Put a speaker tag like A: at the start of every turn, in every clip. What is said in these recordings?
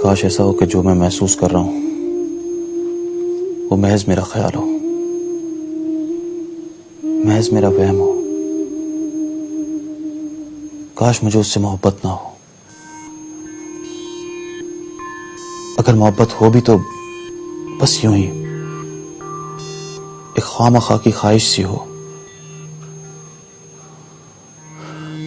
A: काश ऐसा हो कि जो मैं महसूस कर रहा हूं वो महज मेरा ख्याल हो, महज मेरा वहम हो। काश मुझे उससे मोहब्बत ना हो। अगर मोहब्बत हो भी तो बस यूं ही एक ख्वामखा की ख्वाहिश सी हो।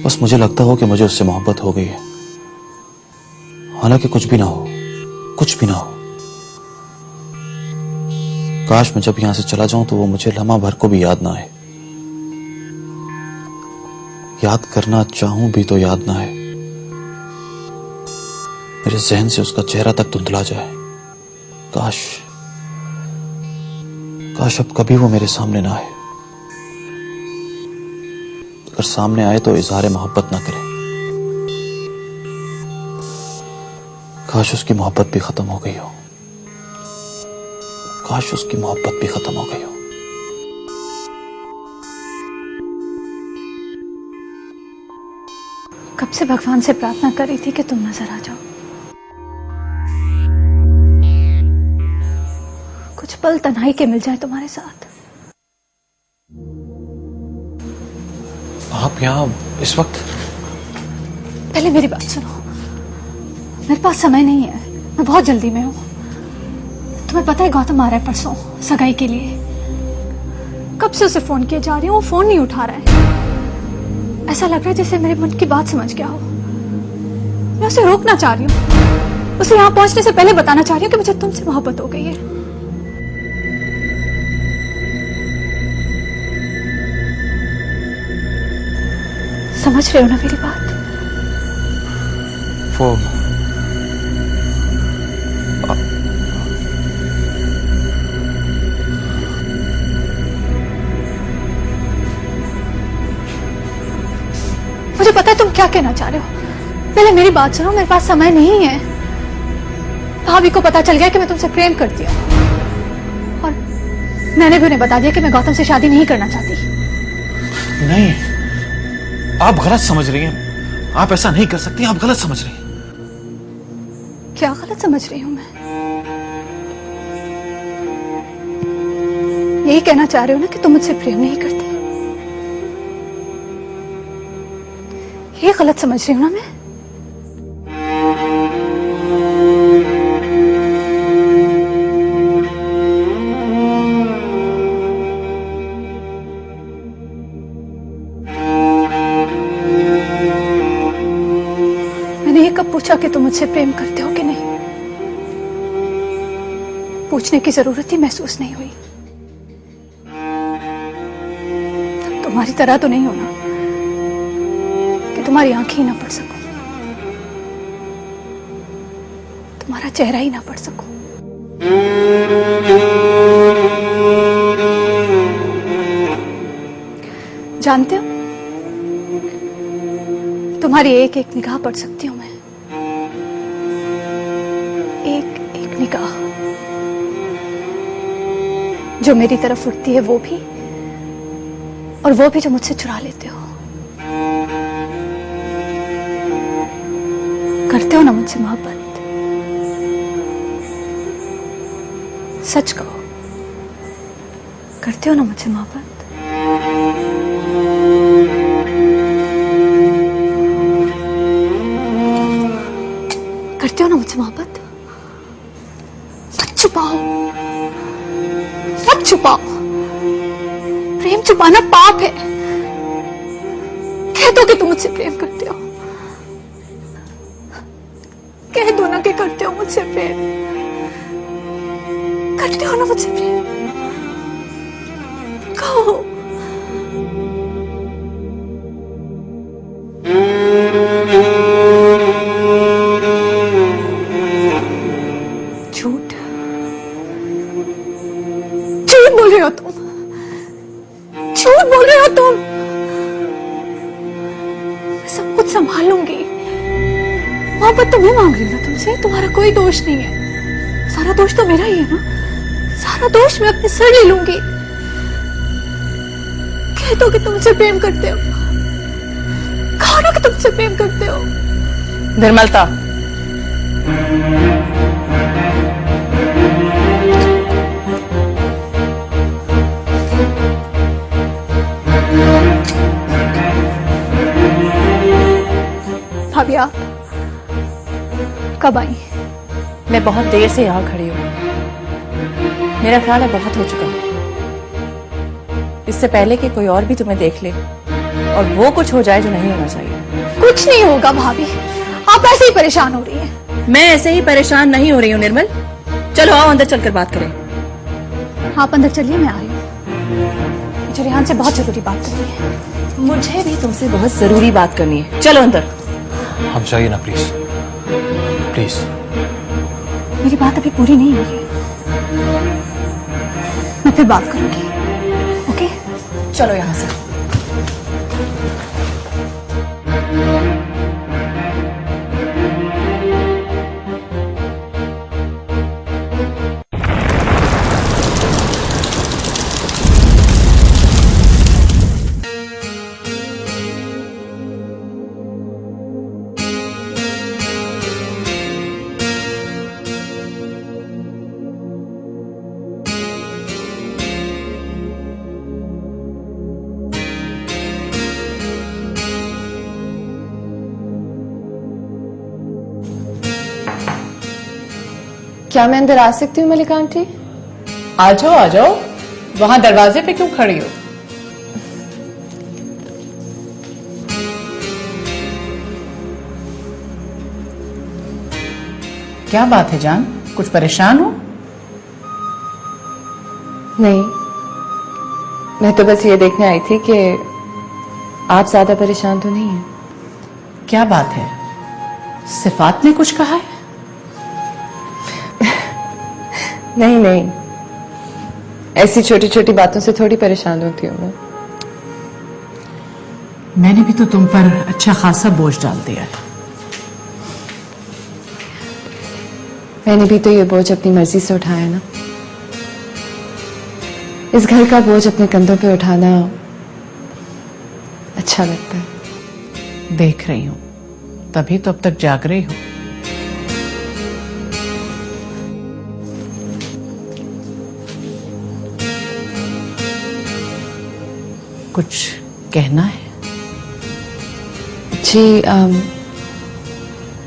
A: बस मुझे लगता हो कि मुझे उससे मोहब्बत हो गई है, हालांकि कुछ भी ना हो, कुछ भी ना हो। काश मैं जब यहां से चला जाऊं तो वो मुझे लम्हा भर को भी याद ना आए। याद करना चाहूं भी तो याद ना आए। मेरे जहन से उसका चेहरा तक धुंधला जाए। काश काश अब कभी वो मेरे सामने ना आए। अगर सामने आए तो इजहार मोहब्बत ना करे। काश उसकी मोहब्बत भी खत्म हो गई हो। काश उसकी मोहब्बत भी खत्म हो गई हो।
B: कब से भगवान से प्रार्थना कर रही थी कि तुम नजर आ जाओ। कुछ पल तन्हाई के मिल जाए तुम्हारे साथ।
A: आप यहां इस वक्त?
B: पहले मेरी बात सुनो। मेरे पास समय नहीं है, मैं बहुत जल्दी में हूं। तुम्हें पता है गौतम आ रहा है परसों सगाई के लिए। कब से उसे फोन किए जा रही हूँ, वो फोन नहीं उठा रहा है। ऐसा लग रहा है जैसे मेरे मन की बात समझ गया हो। मैं उसे रोकना चाह रही हूँ, उसे यहां पहुंचने से पहले बताना चाह रही हूँ कि मुझे तुमसे मोहब्बत हो गई है। समझ रहे हो ना मेरी बात?
A: वो
B: मुझे पता है तुम क्या कहना चाह रहे हो। पहले मेरी बात सुनो, मेरे पास समय नहीं है। भाभी को पता चल गया कि मैं तुमसे प्रेम करती हूँ और मैंने भी उन्हें बता दिया कि मैं गौतम से शादी नहीं करना चाहती।
A: नहीं, आप गलत समझ रही हैं। आप ऐसा नहीं कर सकती, आप गलत समझ रही हैं।
B: क्या गलत समझ रही हूं मैं? यही कहना चाह रहे हो ना कि तुम मुझसे प्रेम नहीं करती? ये गलत समझ रही हूं ना मैं? मैंने ये कब पूछा कि तुम मुझसे प्रेम करते हो कि नहीं? पूछने की जरूरत ही महसूस नहीं हुई। तुम्हारी तरह तो नहीं होना कि तुम्हारी आंखें ही ना पढ़ सकूं, तुम्हारा चेहरा ही ना पढ़ सकूं। जानते हो, तुम्हारी एक एक निगाह पढ़ सकती हूं मैं। एक एक निगाह जो मेरी तरफ उठती है, वो भी, और वो भी जो मुझसे चुरा लेते हो। करते हो ना मुझसे मोहब्बत? सच कहो, करते हो ना मुझसे मोहब्बत? करते हो ना मुझसे मोहब्बत? मत छुपाओ, मत छुपाओ। प्रेम छुपाना पाप है। कह दो कि तुम मुझसे प्रेम करते हो। कह दो ना कि करते हो मुझसे प्रेम। करते हो ना मुझसे प्रेम? कहो। झूठ, झूठ बोल रहे हो तुम। झूठ बोल रहे हो तुम। मैं सब कुछ संभाल लूंगी। मोहब्बत तो मैं मांग रही हूं ना तुमसे, तुम्हारा कोई दोष नहीं है। सारा दोष तो मेरा ही है ना। सारा दोष मैं अपने सर ले लूंगी। कह दो कि तुमसे प्रेम करते हो। कहो ना कि तुमसे प्रेम करते हो।
C: निर्मलता,
B: भाभी आप कब आई?
C: मैं बहुत देर से यहाँ खड़ी हूँ। मेरा ख्याल है बहुत हो चुका। इससे पहले कि कोई और भी तुम्हें देख ले और वो कुछ हो जाए जो नहीं होना चाहिए।
B: कुछ नहीं होगा भाभी, आप ऐसे ही परेशान हो रही हैं।
C: मैं ऐसे ही परेशान नहीं हो रही हूँ निर्मल। चलो आओ अंदर चलकर बात करें।
B: आप अंदर चलिए, मैं आ रही हूँ। मुझे रेहान से बहुत जरूरी बात करनी है।
C: मुझे भी तुमसे बहुत जरूरी बात करनी है। चलो अंदर।
A: आप जाइए ना प्लीज, प्लीज।
B: मेरी बात अभी पूरी नहीं हुई है, मैं फिर बात करूंगी। ओके
C: चलो यहाँ से।
D: क्या मैं अंदर आ सकती हूँ मलिका आंटी?
E: आ जाओ, वहां दरवाजे पे क्यों खड़ी हो? क्या बात है जान, कुछ परेशान हो?
D: नहीं, मैं तो बस ये देखने आई थी कि आप ज्यादा परेशान तो नहीं हैं।
E: क्या बात है, सिफात ने कुछ कहा है?
D: नहीं नहीं, ऐसी छोटी छोटी बातों से थोड़ी परेशान होती हूँ मैं।
E: मैंने भी तो तुम पर अच्छा खासा बोझ डाल दिया है।
D: मैंने भी तो ये बोझ अपनी मर्जी से उठाया ना। इस घर का बोझ अपने कंधों पे उठाना अच्छा लगता है।
E: देख रही हूं, तभी तो अब तक जाग रही हो। कुछ कहना है?
D: जी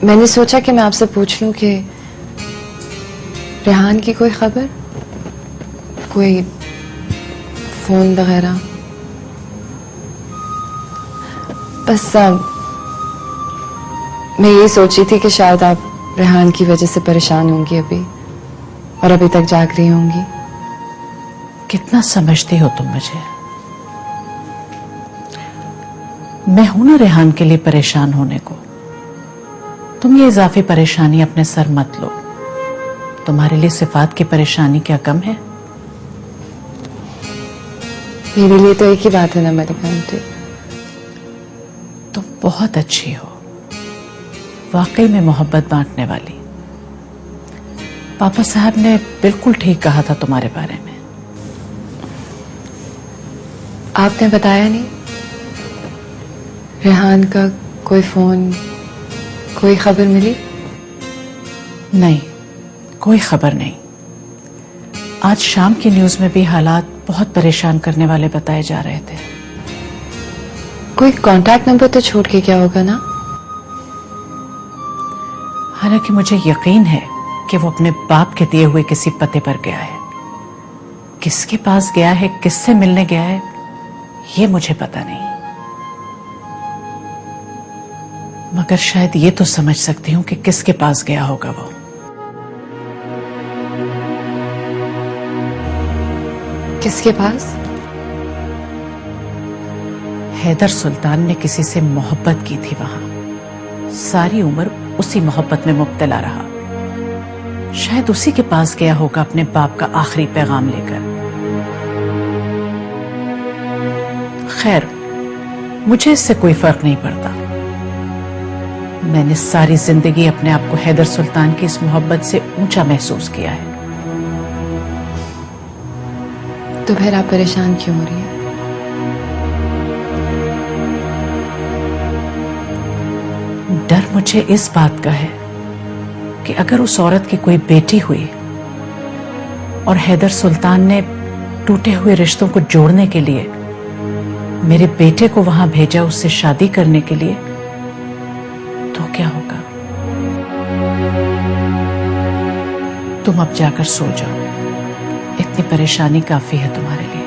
D: मैंने सोचा कि मैं आपसे पूछ लूं कि रेहान की कोई खबर, कोई फोन वगैरह। बस मैं यही सोची थी कि शायद आप रेहान की वजह से परेशान होंगी अभी, और अभी तक जाग रही होंगी।
E: कितना समझती हो तुम मुझे। मैं हूं ना रेहान के लिए परेशान होने को। तुम ये इजाफी परेशानी अपने सर मत लो। तुम्हारे लिए सिफात की परेशानी क्या कम है?
D: मेरे लिए तो एक ही बात है ना मलिका आंटी।
E: तुम बहुत अच्छी हो, वाकई में मोहब्बत बांटने वाली। पापा साहब ने बिल्कुल ठीक कहा था तुम्हारे बारे में।
D: आपने बताया नहीं? रेहान का कोई फोन, कोई खबर मिली?
E: नहीं, कोई खबर नहीं। आज शाम की न्यूज में भी हालात बहुत परेशान करने वाले बताए जा रहे थे।
D: कोई कांटेक्ट नंबर तो छोड़ के गया होगा ना?
E: हालांकि मुझे यकीन है कि वो अपने बाप के दिए हुए किसी पते पर गया है। किसके पास गया है, किससे मिलने गया है, ये मुझे पता नहीं, मगर शायद ये तो समझ सकती हूं कि किसके पास गया होगा वो।
D: किसके पास?
E: हैदर सुल्तान ने किसी से मोहब्बत की थी वहां, सारी उम्र उसी मोहब्बत में मुब्तला रहा। शायद उसी के पास गया होगा अपने बाप का आखिरी पैगाम लेकर। खैर, मुझे इससे कोई फर्क नहीं पड़ता। मैंने सारी जिंदगी अपने आप को हैदर सुल्तान की इस मोहब्बत से ऊंचा महसूस किया है।
D: तो फिर आप परेशान क्यों हो रही हैं?
E: डर मुझे इस बात का है कि अगर उस औरत की कोई बेटी हुई और हैदर सुल्तान ने टूटे हुए रिश्तों को जोड़ने के लिए मेरे बेटे को वहां भेजा उससे शादी करने के लिए, तो क्या होगा? तुम अब जाकर सो जाओ, इतनी परेशानी काफी है तुम्हारे लिए।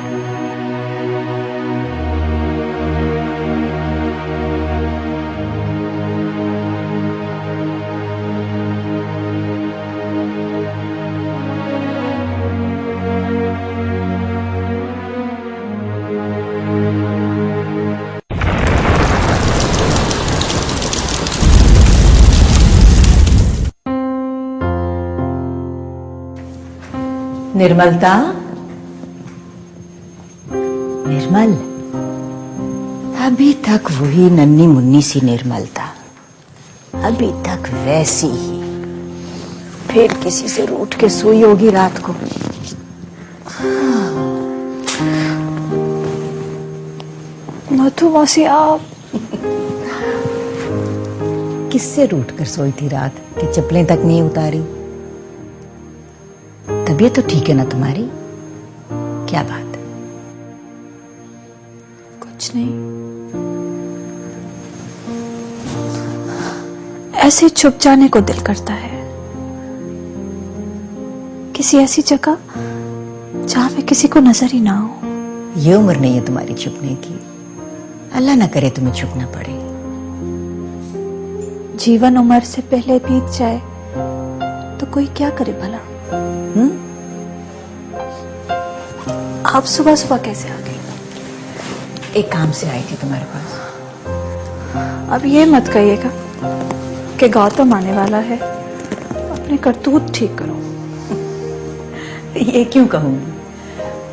F: निर्मलता, निर्मल, अभी तक वही नन्ही मुन्नी सी निर्मलता, अभी तक वैसी ही। फिर किसी से रूठ के सोई होगी रात को।
B: मधु मौसी, आप
F: किससे रूठ कर सोई थी रात कि चप्पलें तक नहीं उतारी? तबीयत तो ठीक है ना तुम्हारी? क्या बात?
B: कुछ नहीं, ऐसे छुप जाने को दिल करता है, किसी ऐसी जगह जहां पे किसी को नजर ही ना हो।
F: ये उम्र नहीं है तुम्हारी छुपने की, अल्लाह ना करे तुम्हें छुपना पड़े।
B: जीवन उम्र से पहले बीत जाए तो कोई क्या करे भला? आप सुबह सुबह कैसे आ गई?
F: एक काम से आई थी तुम्हारे पास।
B: अब ये मत कहिएगा कि गौतम आने वाला है, अपने करतूत ठीक करो।
F: ये क्यों कहूंगी?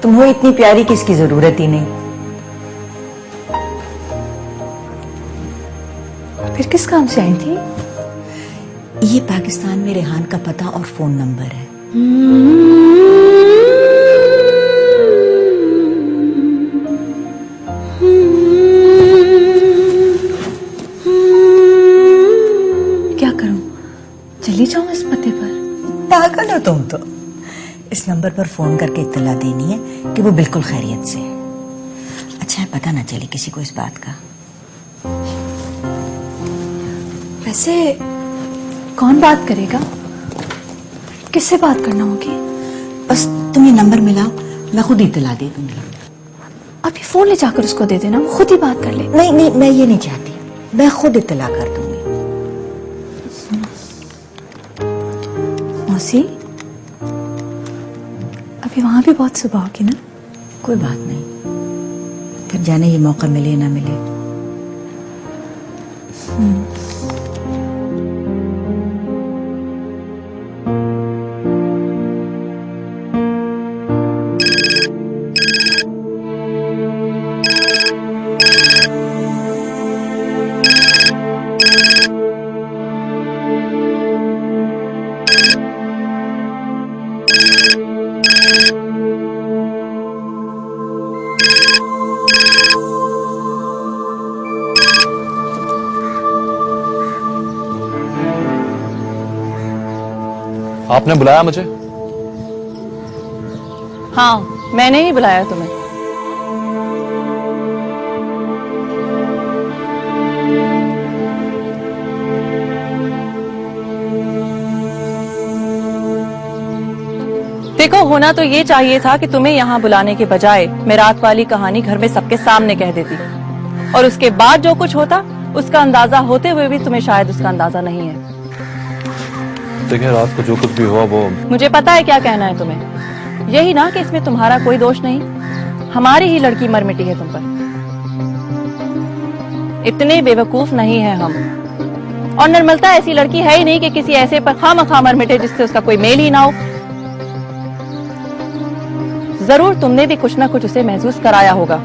F: तुम हो इतनी प्यारी कि इसकी जरूरत ही नहीं।
B: फिर किस काम से आई थी?
F: ये पाकिस्तान में रेहान का पता और फोन नंबर है।
B: क्या करूं? चली जाऊं इस पते पर?
F: पागल हो तुम तो। इस नंबर पर फोन करके इत्तला देनी है कि वो बिल्कुल खैरियत से है। अच्छा है पता ना चले किसी को इस बात का।
B: वैसे कौन बात करेगा? किससे बात करना होगी?
F: बस तुम ये नंबर मिलाओ, मैं खुद इत्तला दे दूंगी।
B: अभी फोन ले जाकर उसको दे देना, वो खुद ही बात कर ले।
F: नहीं नहीं, मैं ये नहीं चाहती, मैं खुद इत्तला कर दूंगी।
B: मौसी, अभी वहां भी बहुत सुबह होगी ना?
F: कोई बात नहीं, फिर जाने ये मौका मिले ना मिले।
A: आपने बुलाया मुझे?
C: हाँ, मैंने ही बुलाया तुम्हें। देखो, होना तो ये चाहिए था कि तुम्हें यहाँ बुलाने के बजाय मैं रात वाली कहानी घर में सबके सामने कह देती, और उसके बाद जो कुछ होता उसका अंदाजा होते हुए भी तुम्हें शायद उसका अंदाजा नहीं है।
A: देखिए, रात को जो कुछ भी हुआ वो
C: मुझे पता है क्या कहना है तुम्हें। यही ना कि इसमें तुम्हारा कोई दोष नहीं, हमारी ही लड़की मर मिटी है तुम पर। इतने बेवकूफ नहीं है हम, और निर्मलता ऐसी लड़की है ही नहीं कि किसी ऐसे पर खामखा मर मिटे जिससे उसका कोई मेल ही ना हो। जरूर तुमने भी कुछ ना कुछ उसे महसूस कराया होगा।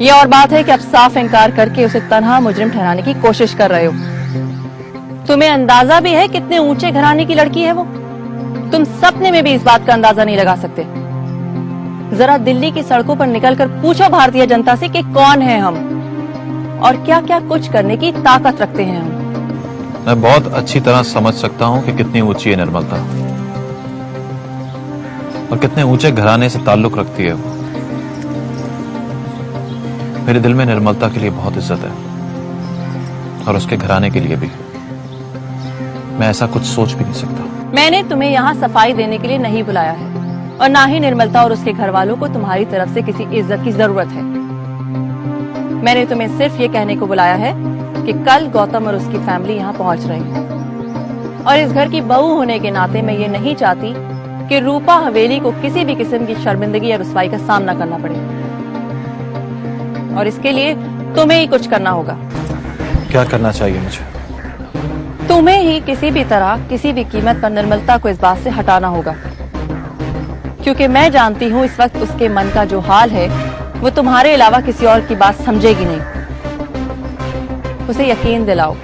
C: ये और बात है कि अब साफ इनकार करके उसे तन्हा मुजरिम ठहराने की कोशिश कर रहे हो। तुम्हें अंदाजा भी है कितने ऊंचे घराने की लड़की है वो? तुम सपने में भी इस बात का अंदाजा नहीं लगा सकते। जरा दिल्ली की सड़कों पर निकलकर पूछो भारतीय जनता से कि कौन है हम और क्या क्या कुछ करने की ताकत रखते हैं हम।
A: मैं बहुत अच्छी तरह समझ सकता हूं कि कितनी ऊंची है निर्मलता और कितने ऊंचे घराने से ताल्लुक रखती है वो। मेरे दिल में निर्मलता के लिए बहुत इज्जत है, और उसके घराने के लिए भी। मैं ऐसा कुछ सोच भी नहीं सकता।
C: मैंने तुम्हें यहाँ सफाई देने के लिए नहीं बुलाया है और ना ही निर्मलता और उसके घर वालों को तुम्हारी तरफ से किसी इज्जत की जरूरत है। मैंने तुम्हें सिर्फ ये कहने को बुलाया है कि कल गौतम और उसकी फैमिली यहाँ पहुंच रही है और इस घर की बहू होने के नाते मैं ये नहीं चाहती कि रूपा हवेली को किसी भी किस्म की शर्मिंदगी या रुसवाई का सामना करना पड़े, और इसके लिए तुम्हें ही कुछ करना होगा।
A: क्या करना चाहिए मुझे?
C: तुम्हें ही किसी भी तरह किसी भी कीमत पर निर्मलता को इस बात से हटाना होगा, क्योंकि मैं जानती हूँ इस वक्त उसके मन का जो हाल है वो तुम्हारे अलावा किसी और की बात समझेगी नहीं। उसे यकीन दिलाओ,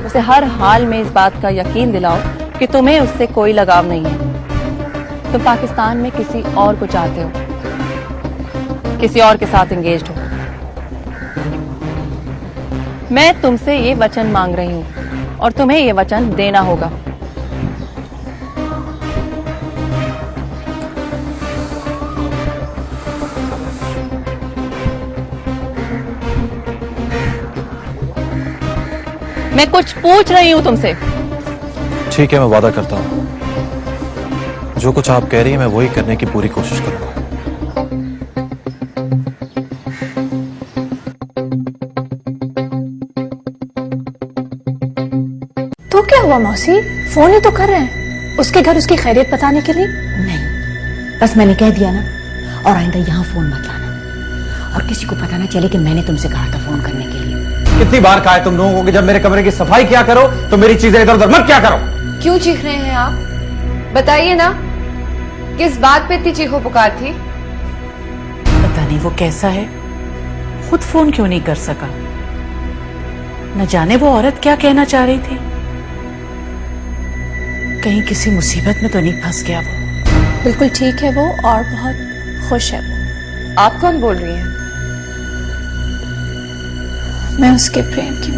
C: उसे हर हाल में इस बात का यकीन दिलाओ कि तुम्हें उससे कोई लगाव नहीं है। तुम पाकिस्तान में किसी और को चाहते हो, किसी और के साथ एंगेज्ड हो। मैं तुमसे ये वचन मांग रही हूँ और तुम्हें ये वचन देना होगा। मैं कुछ पूछ रही हूँ तुमसे।
A: ठीक है, मैं वादा करता हूँ जो कुछ आप कह रही हैं मैं वही करने की पूरी कोशिश करूंगा।
B: तो क्या हुआ मौसी, फोन ही तो कर रहे हैं उसके घर उसकी खैरियत बताने के लिए।
F: नहीं, बस मैंने कह दिया ना, और आइंदा यहाँ फोन मत लाना और किसी को पता ना चले कि मैंने तुमसे कहा था फोन करने के लिए।
G: कितनी बार कहा है तुम लोगों को कि जब मेरे कमरे की सफाई किया करो तो मेरी चीजें इधर उधर मत क्या करो।
D: क्यों चीख रहे हैं आप? बताइए ना, किस बात पे इतनी चीखो पुकार थी?
E: पता नहीं वो कैसा है, खुद फोन क्यों नहीं कर सका। न जाने वो औरत क्या कहना चाह रही थी। कहीं किसी मुसीबत में तो नहीं फंस गया वो।
B: बिल्कुल ठीक है वो, और बहुत खुश है वो।
D: आप कौन बोल रही हैं?
B: मैं उसके प्रेम की